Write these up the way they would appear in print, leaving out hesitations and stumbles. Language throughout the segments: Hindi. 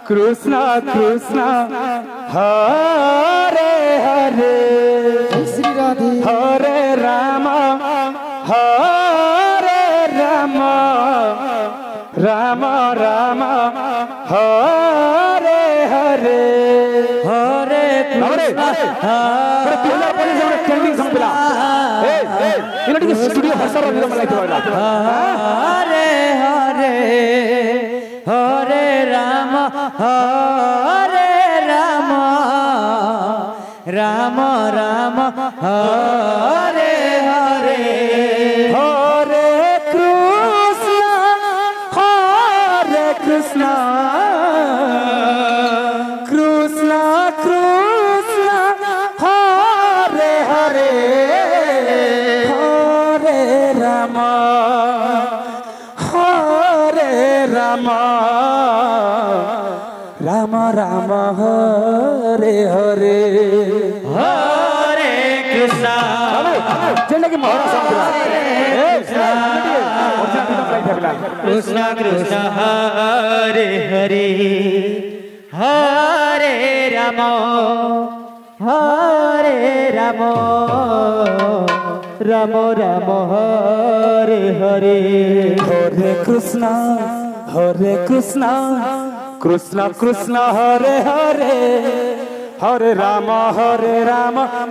कृष्ण कृष्ण हरे हरे श्री राधे हरे राम राम राम हरे हरे हरे कृष्ण हरे हरे हरे राम राम राम हरे हरे हरे कृष्ण कृष्ण कृष्ण हरे हरे हरे राम राम राम हरे हरे हरे कृष्ण जेंटा कि मोहरा कृष्ण कृष्ण हरे हरे हरे राम राम राम हरे हरे हरे कृष्ण कृष्ण कृष्ण हरे हरे हरे राम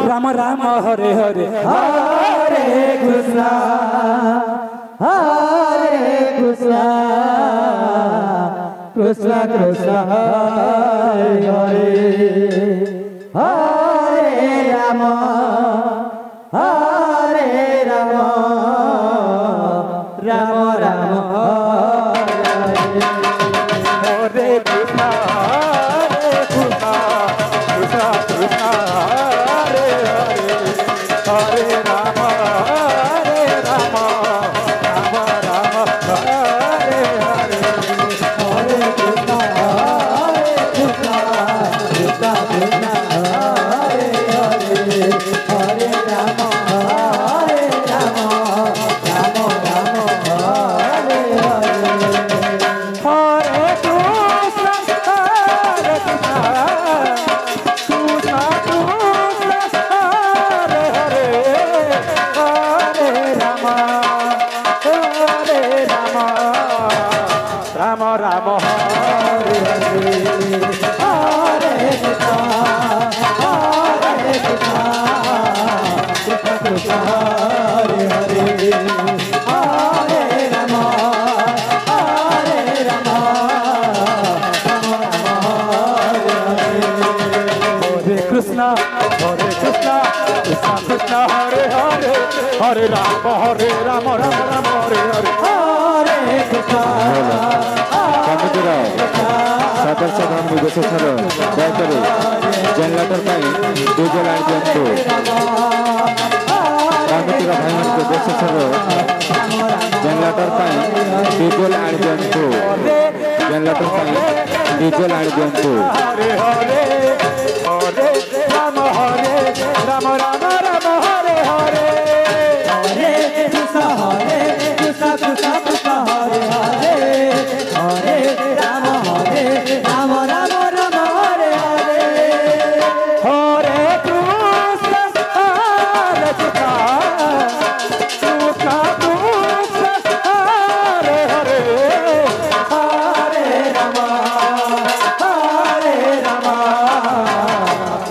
राम राम हरे हरे हरे कृष्ण कृष्ण कृष्ण हरे हरे हरे राम राम राम हरे कृष्ण कृष्ण कृष्ण हरे हरे हरे राम राम राम हरे हरे हरे कृष्ण कृष्ण कृष्ण हरे हरे हरे राम राम राम हरे हरे हरे कृष्ण कृष्ण हरे हरे हरे राम राम राम हरे हरे हरे कृष्ण कृष्ण कृष्ण हरे हरे हरे राम हरे कृष्ण कृष्ण कृष्ण हरे हरे हरे राम राम राम हरे हरे हरे कृष्ण कमिटीर सदस्य निर्देशर दयाकोरी जेनरेटर डीजेल आनी दिंतु कमिटीर भाई मान देशर जेनरेटर डीजेल आनी दिंतु जेनरेटर डीजेल आनी दिंतु हरे हरे राम राम राम हरे हरे हरे कृष्ण कृष्ण कृष्ण हरे हरे हरे राम राम राम हरे हरे हरे कृष्ण कृष्ण हरे हरे हरे राम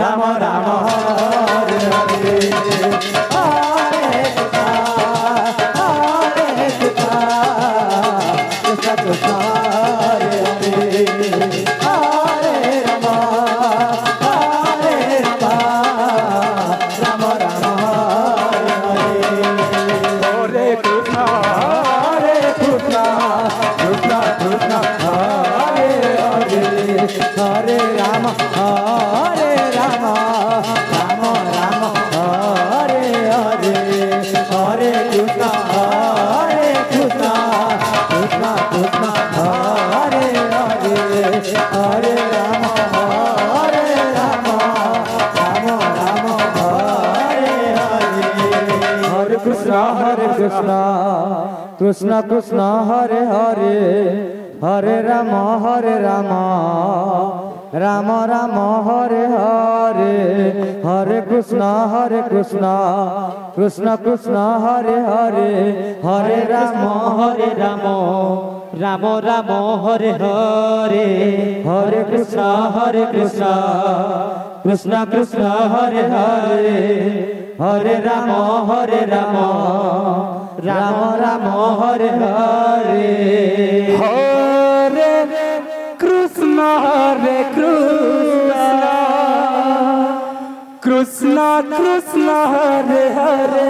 राम राम हरे हरे हरे कृष्ण कृष्ण कृष्ण हरे हरे हरे राम राम राम हरे हरे हरे कृष्ण कृष्ण कृष्ण हरे हरे हरे राम राम राम हरे हरे हरे कृष्ण कृष्ण कृष्ण हरे हरे हरे राम राम राम हरे हरे हरे कृष्ण कृष्ण कृष्ण हरे हरे हरे राम राम राम हरे हरे हरे कृष्ण कृष्ण कृष्ण हरे हरे हरे राम राम राम हरे हरे हरे कृष्ण कृष्ण कृष्ण हरे हरे हरे राम राम राम हरे हरे हरे कृष्ण कृष्ण कृष्ण हरे हरे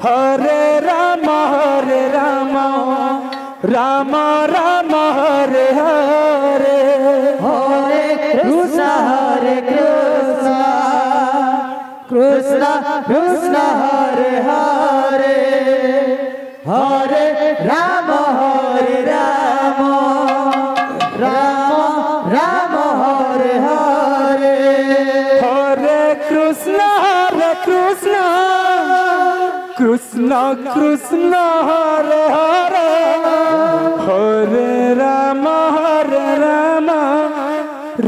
हरे राम राम राम हरे हरे हरे कृष्ण कृष्ण कृष्ण हरे हरे हरे राम राम राम हरे हरे हरे कृष्ण कृष्ण कृष्ण हरे हरे हरे राम राम राम हरे हरे हरे कृष्ण कृष्ण कृष्ण हरे हरे हरे राम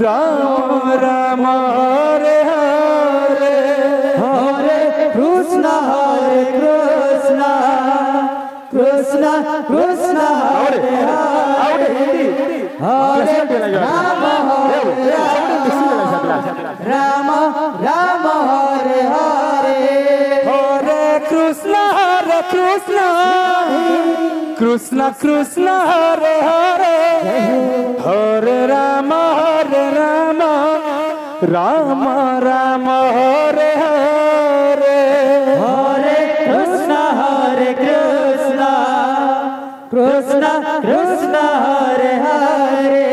राम हरे हरे हरे कृष्ण कृष्ण कृष्ण हरे हरे हरे राम राम हरे हरे हरे कृष्ण कृष्ण कृष्ण हरे हरे हरे राम राम हरे हरे कृष्ण हरे कृष्ण कृष्ण हरे हरे हरे राम राम राम हरे हरे हरे कृष्ण कृष्ण कृष्ण हरे हरे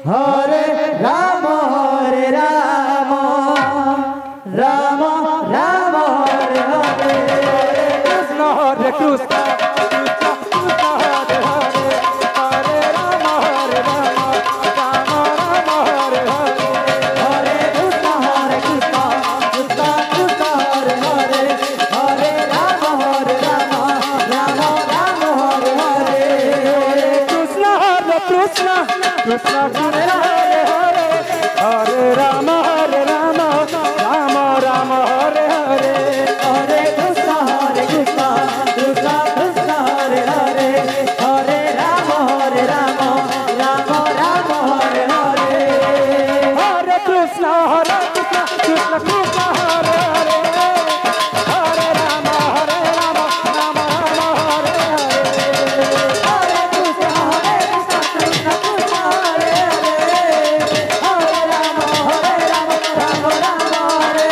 हरे राम राम राम हरे हरे हरे कृष्ण कृष्ण कृष्ण हरे हरे हरे राम राम राम हरे हरे हरे कृष्ण कृष्ण कृष्ण हरे हरे हरे राम राम हरे हरे हरे कृष्ण कृष्ण हरे हरे हरे राम राम हरे हरे हरे कृष्ण कृष्ण कृष्ण हरे हरे हरे राम राम हरे हरे हरे कृष्ण कृष्ण कृष्ण हरे हरे हरे राम राम राम हरे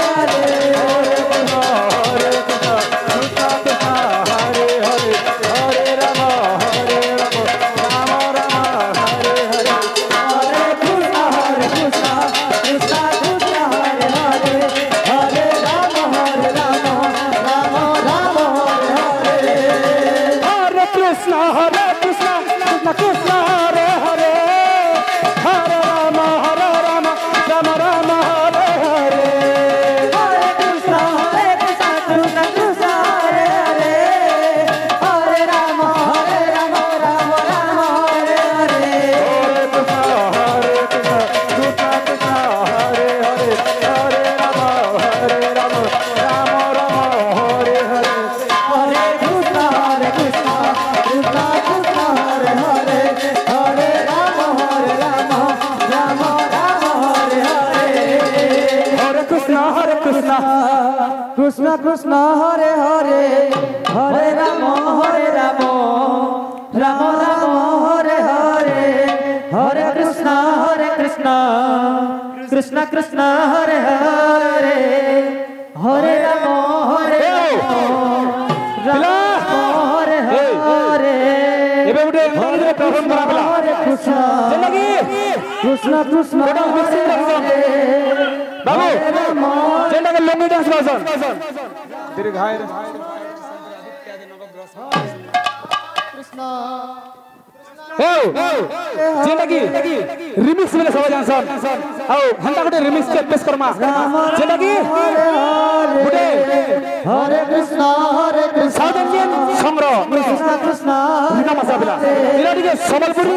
हरे हरे कृष्ण कृष्ण कृष्ण हरे हरे हरे राम राम हरे हरे हरे कृष्ण कृष्ण कृष्ण हरे हरे हरे राम राम हरे हरे हरे कृष्ण कृष्ण कृष्ण हरे हरे हरे राम राम हरे हरे हरे कृष्ण कृष्ण कृष्ण हरे हरे हरे राम राम हरे हरे हरे कृष्ण कृष्ण कृष्ण हरे हरे हरे राम हरे हरे ଏବେ ଗୋଟେ ପ୍ରଥମ କରାଗଲା हरे कृष्ण ଯେନ୍ଟାକି कृष्ण कृष्ण हरे हरे ବାବୁ हरे राम ଯେନ୍ଟାକି ଲୁଙ୍ଗି ଡ୍ୟାନ୍ସ କରସନ୍ कृष्ण जेटा की रिमिक्स में सब जानसन औ हंता गोटे रिमिक्स के पेश करमा जेटा की गोटे हरे कृष्ण साउथ इंडियन संग्रह कृष्ण कृष्ण बिना मसाबिला इरा टिके संबलपुरी